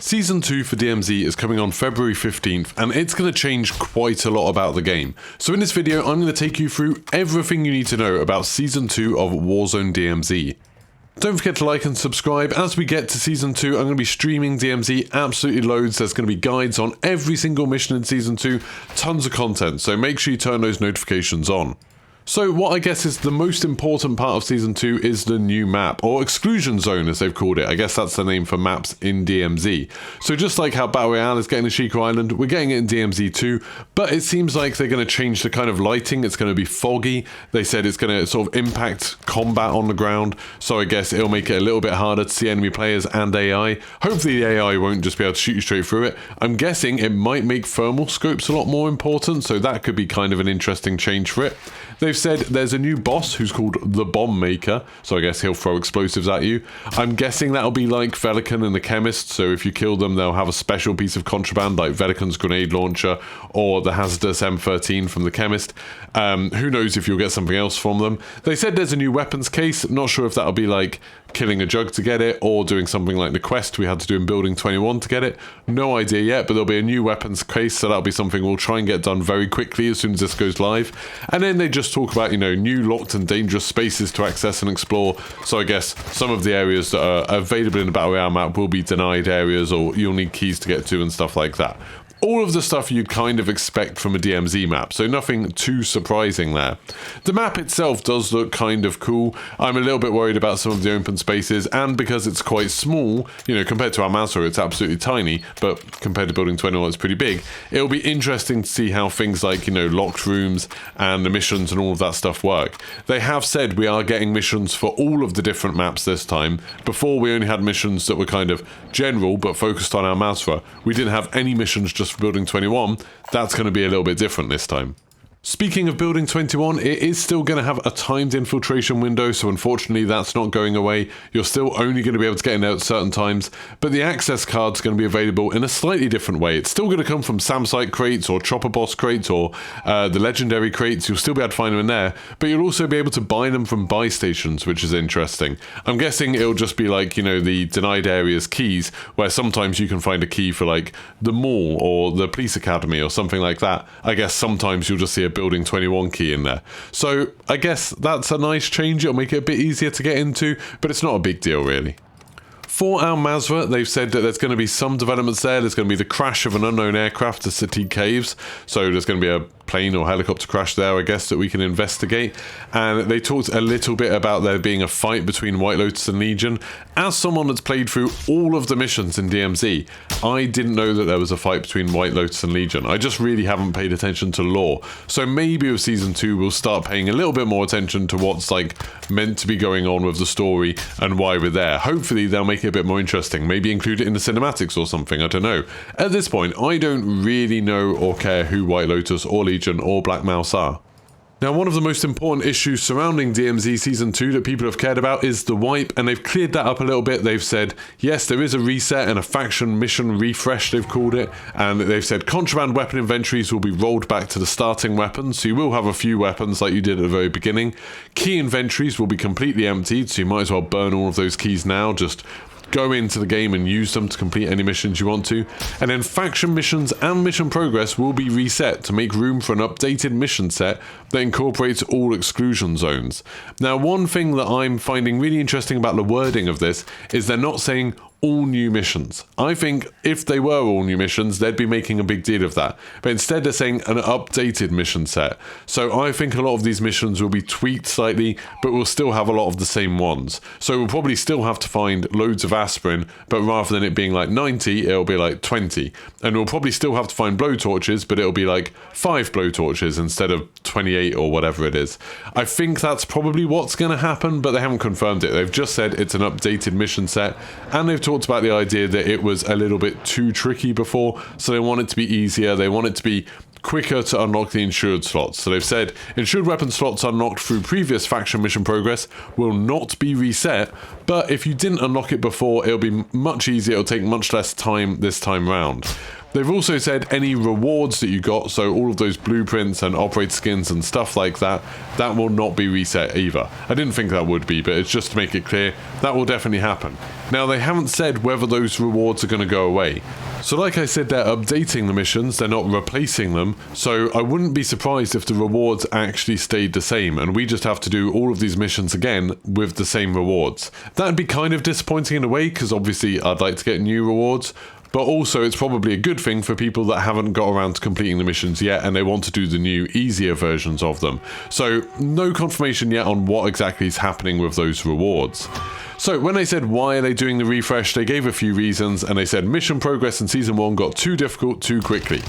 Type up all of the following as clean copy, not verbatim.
Season 2 for DMZ is coming on February 15th, and it's going to change quite a lot about the game. So in this video, I'm going to take you through everything you need to know about Season 2 of Warzone DMZ. Don't forget to like and subscribe. As we get to Season 2, I'm going to be streaming DMZ absolutely loads. There's going to be guides on every single mission in Season 2, tons of content, so make sure you turn those notifications on. So what I guess is the most important part of Season 2 is the new map, or Exclusion Zone as they've called it. I guess that's the name for maps in DMZ. So just like how Battle Royale is getting a Sheikah Island, we're getting it in DMZ too, but it seems like they're going to change the kind of lighting. It's going to be foggy. They said it's going to sort of impact combat on the ground, so I guess it'll make it a little bit harder to see enemy players and AI. Hopefully the AI won't just be able to shoot you straight through it. I'm guessing it might make thermal scopes a lot more important, so that could be kind of an interesting change for it. They've said there's a new boss who's called the Bomb Maker, so I guess he'll throw explosives at you. I'm guessing that'll be like Velikan and the Chemist, so if you kill them, they'll have a special piece of contraband like Velikan's grenade launcher or the hazardous M13 from the Chemist. Who knows if you'll get something else from them. They said there's a new weapons case. Not sure if that'll be like killing a jug to get it or doing something like the quest we had to do in Building 21 to get it. No idea yet, but there'll be a new weapons case, so that'll be something we'll try and get done very quickly as soon as this goes live. And then they just talk about, you know, new locked and dangerous spaces to access and explore. So I guess some of the areas that are available in the Battle Royale map will be denied areas, or you'll need keys to get to and stuff like that. All of the stuff you'd kind of expect from a DMZ map, so nothing too surprising there. The map itself does look kind of cool. I'm a little bit worried about some of the open spaces, and because it's quite small, you know, compared to Al Mazrah, it's absolutely tiny, but compared to Building 21, it's pretty big. It'll be interesting to see how things like, you know, locked rooms and the missions and all of that stuff work. They have said we are getting missions for all of the different maps this time. Before, we only had missions that were kind of general, but focused on Al Mazrah. We didn't have any missions just for Building 21. That's going to be a little bit different this time. Speaking of Building 21, it is still going to have a timed infiltration window, so unfortunately that's not going away. You're still only going to be able to get in there at certain times, but the access card's going to be available in a slightly different way. It's still going to come from SAM-site crates or Chopper Boss crates or the legendary crates. You'll still be able to find them in there, but you'll also be able to buy them from buy stations, which is interesting. I'm guessing it'll just be like, you know, the denied areas keys, where sometimes you can find a key for like the mall or the police academy or something like that. I guess sometimes you'll just see a Building 21 key in there. So I guess that's a nice change. It'll make it a bit easier to get into, but it's not a big deal really. For Al Mazrah, they've said that there's going to be some developments there. There's going to be the crash of an unknown aircraft to City Caves. So there's going to be a plane or helicopter crash there, I guess, that we can investigate. And they talked a little bit about there being a fight between White Lotus and Legion. As someone that's played through all of the missions in DMZ, I didn't know that there was a fight between White Lotus and Legion. I just really haven't paid attention to lore. So maybe with Season 2, we'll start paying a little bit more attention to what's like meant to be going on with the story and why we're there. Hopefully they'll make it a bit more interesting. Maybe include it in the cinematics or something. I don't know. At this point, I don't really know or care who White Lotus or Legion or Black Mouse are. Now, one of the most important issues surrounding DMZ Season 2 that people have cared about is the wipe, and they've cleared that up a little bit. They've said, yes, there is a reset and a faction mission refresh, they've called it, and they've said contraband weapon inventories will be rolled back to the starting weapons, so you will have a few weapons like you did at the very beginning. Key inventories will be completely emptied, so you might as well burn all of those keys now. Just go into the game and use them to complete any missions you want to. And then faction missions and mission progress will be reset to make room for an updated mission set that incorporates all exclusion zones. Now, one thing that I'm finding really interesting about the wording of this is they're not saying all new missions. I think if they were all new missions, they'd be making a big deal of that. But instead they're saying an updated mission set. So I think a lot of these missions will be tweaked slightly, but we'll still have a lot of the same ones. So we'll probably still have to find loads of aspirin, but rather than it being like 90, it'll be like 20. And we'll probably still have to find blowtorches, but it'll be like 5 blowtorches instead of 28 or whatever it is. I think that's probably what's going to happen, but they haven't confirmed it. They've just said it's an updated mission set, and they've talked about the idea that it was a little bit too tricky before, so they want it to be easier. They want it to be quicker to unlock the insured slots. So they've said insured weapon slots unlocked through previous faction mission progress will not be reset, but if you didn't unlock it before, it'll be much easier. It'll take much less time this time round. They've also said any rewards that you got, so all of those blueprints and operator skins and stuff like that, that will not be reset either. I didn't think that would be, but it's just to make it clear, that will definitely happen. Now, they haven't said whether those rewards are going to go away. So like I said, they're updating the missions, they're not replacing them, so I wouldn't be surprised if the rewards actually stayed the same, and we just have to do all of these missions again with the same rewards. That'd be kind of disappointing in a way, because obviously I'd like to get new rewards, but also it's probably a good thing for people that haven't got around to completing the missions yet and they want to do the new, easier versions of them. So no confirmation yet on what exactly is happening with those rewards. So when they said why are they doing the refresh, they gave a few reasons, and they said mission progress in Season 1 got too difficult too quickly.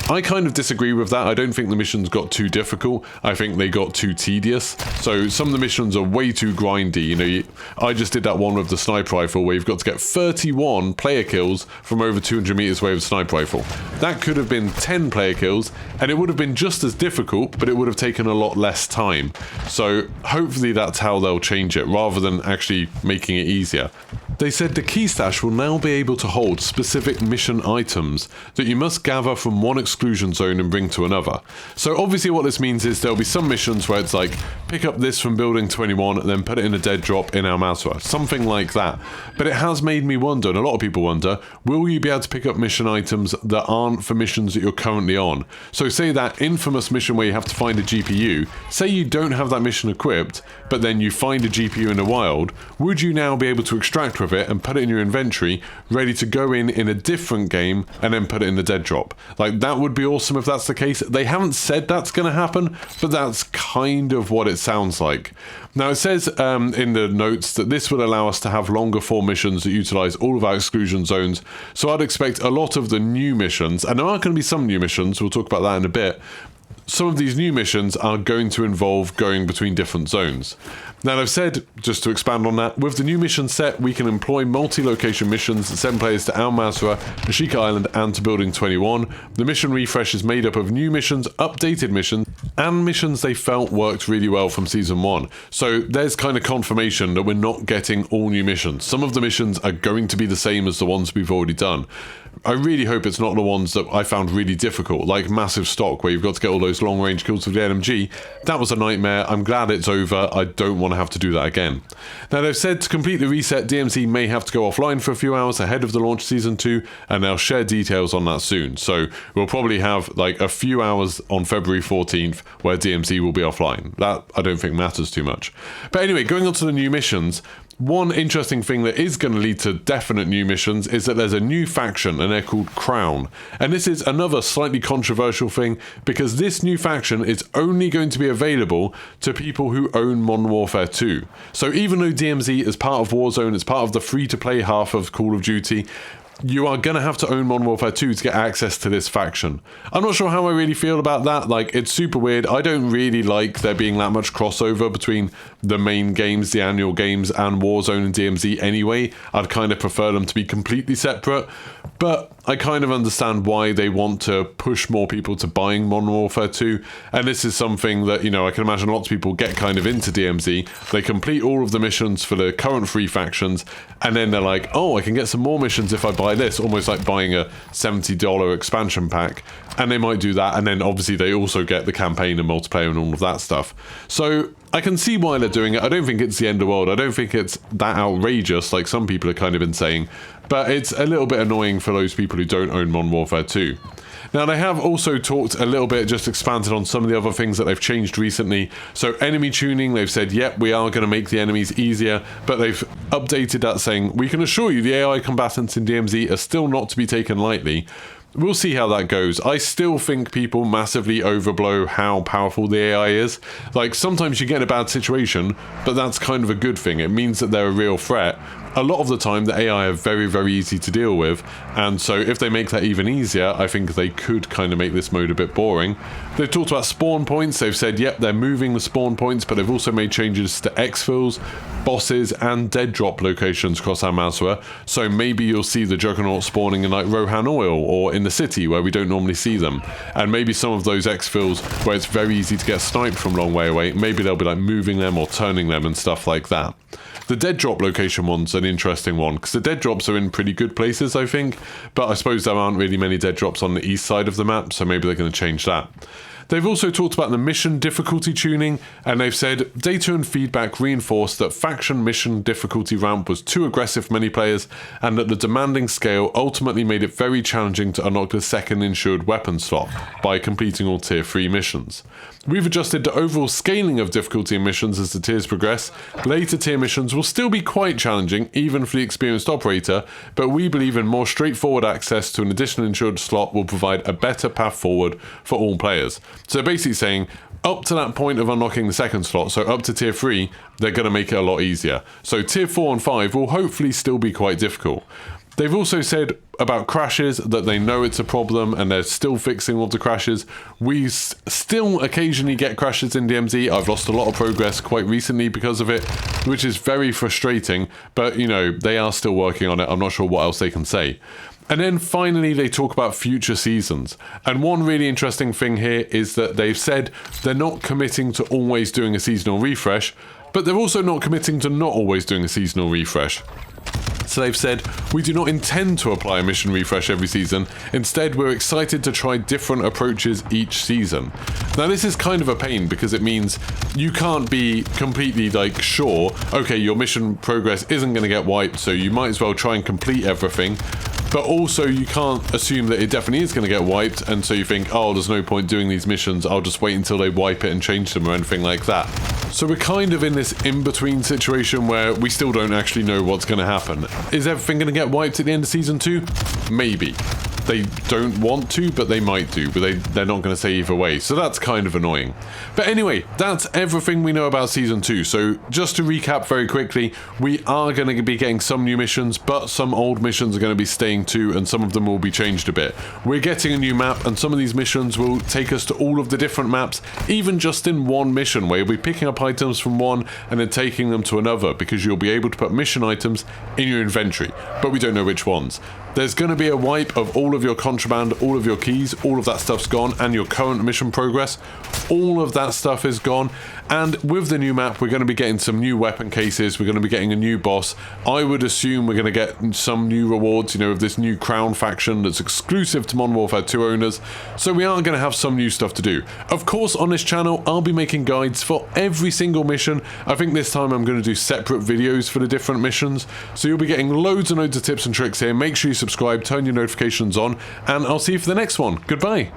I kind of disagree with that. I don't think the missions got too difficult. I think they got too tedious. So some of the missions are way too grindy. You know, I just did that one with the sniper rifle where you've got to get 31 player kills from over 200 meters away with a sniper rifle. That could have been 10 player kills, and it would have been just as difficult, but it would have taken a lot less time. So hopefully that's how they'll change it, rather than actually making it easier. They said the key stash will now be able to hold specific mission items that you must gather from one exclusion zone and bring to another. So obviously what this means is there'll be some missions where it's like, pick up this from building 21 and then put it in a dead drop in Al Masra, something like that. But it has made me wonder, and a lot of people wonder, will you be able to pick up mission items that aren't for missions that you're currently on? So say that infamous mission where you have to find a GPU, say you don't have that mission equipped, but then you find a GPU in the wild, would you now be able to extract with it and put it in your inventory, ready to go in a different game and then put it in the dead drop? Like, that would be awesome if that's the case. They haven't said that's going to happen, but that's kind of what it sounds like. Now, it says in the notes that this would allow us to have longer form missions that utilize all of our exclusion zones. So I'd expect a lot of the new missions, and there are going to be some new missions, we'll talk about that in a bit. Some of these new missions are going to involve going between different zones. Now, I've said, just to expand on that, with the new mission set, we can employ multi-location missions that send players to Al Masra, Nashika Island, and to Building 21. The mission refresh is made up of new missions, updated missions, and missions they felt worked really well from Season 1. So there's kind of confirmation that we're not getting all new missions. Some of the missions are going to be the same as the ones we've already done. I really hope it's not the ones that I found really difficult, like Massive Stock, where you've got to get all those long-range kills with the LMG. That was a nightmare. I'm glad it's over. I don't want to have to do that again. Now, they've said to complete the reset, DMZ may have to go offline for a few hours ahead of the launch of Season 2, and they'll share details on that soon. So we'll probably have like a few hours on February 14th where DMZ will be offline. That I don't think matters too much. But anyway, going on to the new missions, one interesting thing that is going to lead to definite new missions is that there's a new faction, and they're called Crown. And this is another slightly controversial thing, because this new faction is only going to be available to people who own Modern Warfare 2. So even though DMZ is part of Warzone, it's part of the free-to-play half of Call of Duty, you are going to have to own Modern Warfare 2 to get access to this faction. I'm not sure how I really feel about that. Like, it's super weird. I don't really like there being that much crossover between the main games, the annual games, and Warzone and DMZ anyway. I'd kind of prefer them to be completely separate. But I kind of understand why they want to push more people to buying Modern Warfare 2. And this is something that, you know, I can imagine lots of people get kind of into DMZ. They complete all of the missions for the current free factions, and then they're like, oh, I can get some more missions if I buy this, almost like buying a $70 expansion pack. And they might do that, and then obviously they also get the campaign and multiplayer and all of that stuff. So I can see why they're doing it. I don't think it's the end of the world. I don't think it's that outrageous like some people have kind of been saying, but it's a little bit annoying for those people who don't own Modern Warfare 2. Now, they have also talked a little bit, just expanded on some of the other things that they've changed recently. So enemy tuning, they've said, yep, we are going to make the enemies easier, but they've updated that saying, we can assure you the AI combatants in DMZ are still not to be taken lightly. We'll see how that goes. I still think people massively overblow how powerful the AI is. Like, sometimes you get in a bad situation, but that's kind of a good thing. It means that they're a real threat. A lot of the time, the AI are very, very easy to deal with, and so if they make that even easier, I think they could kind of make this mode a bit boring. They've talked about spawn points. They've said, yep, they're moving the spawn points, but they've also made changes to exfils, bosses, and dead drop locations across Al Masra. So maybe you'll see the Juggernaut spawning in like Rohan Oil, or in the city where we don't normally see them. And maybe some of those exfils where it's very easy to get sniped from a long way away, maybe they'll be like moving them or turning them and stuff like that. The dead drop location ones are an an interesting one, because the dead drops are in pretty good places, I think, but I suppose there aren't really many dead drops on the east side of the map, so maybe they're going to change that. They've also talked about the mission difficulty tuning, and they've said data and feedback reinforced that faction mission difficulty ramp was too aggressive for many players, and that the demanding scale ultimately made it very challenging to unlock the second insured weapon slot by completing all tier 3 missions. We've adjusted the overall scaling of difficulty in missions as the tiers progress. Later tier missions will still be quite challenging, even for the experienced operator, but we believe in more straightforward access to an additional insured slot will provide a better path forward for all players. So basically saying, up to that point of unlocking the second slot, so up to tier 3, they're going to make it a lot easier. So tier 4 and 5 will hopefully still be quite difficult. They've also said about crashes that they know it's a problem and they're still fixing all the crashes. We still occasionally get crashes in DMZ. I've lost a lot of progress quite recently because of it, which is very frustrating, but you know, they are still working on it. I'm not sure what else they can say. And then finally, they talk about future seasons. And one really interesting thing here is that they've said they're not committing to always doing a seasonal refresh, but they're also not committing to not always doing a seasonal refresh. So they've said, we do not intend to apply a mission refresh every season. Instead, we're excited to try different approaches each season. Now, this is kind of a pain because it means you can't be completely like sure, okay, your mission progress isn't going to get wiped, so you might as well try and complete everything. But also you can't assume that it definitely is going to get wiped, and so you think, oh, there's no point doing these missions, I'll just wait until they wipe it and change them or anything like that. So we're kind of in this in-between situation where we still don't actually know what's going to happen. Is everything going to get wiped at the end of Season 2? Maybe. They don't want to, but they might do, but they're not going to say either way, so that's kind of annoying. But anyway, that's everything we know about Season 2, so just to recap very quickly, we are going to be getting some new missions, but some old missions are going to be staying too, and some of them will be changed a bit. We're getting a new map, and some of these missions will take us to all of the different maps, even just in one mission, where you'll be picking up items from one and then taking them to another, because you'll be able to put mission items in your inventory, but we don't know which ones. There's going to be a wipe of all of your contraband, all of your keys, all of that stuff's gone, and your current mission progress. All of that stuff is gone, and with the new map, we're going to be getting some new weapon cases, we're going to be getting a new boss. I would assume we're going to get some new rewards, you know, of this new Crown faction that's exclusive to Modern Warfare 2 owners, so we are going to have some new stuff to do. Of course, on this channel, I'll be making guides for every single mission. I think this time I'm going to do separate videos for the different missions, so you'll be getting loads and loads of tips and tricks here. Make sure you subscribe, turn your notifications on, and I'll see you for the next one. Goodbye.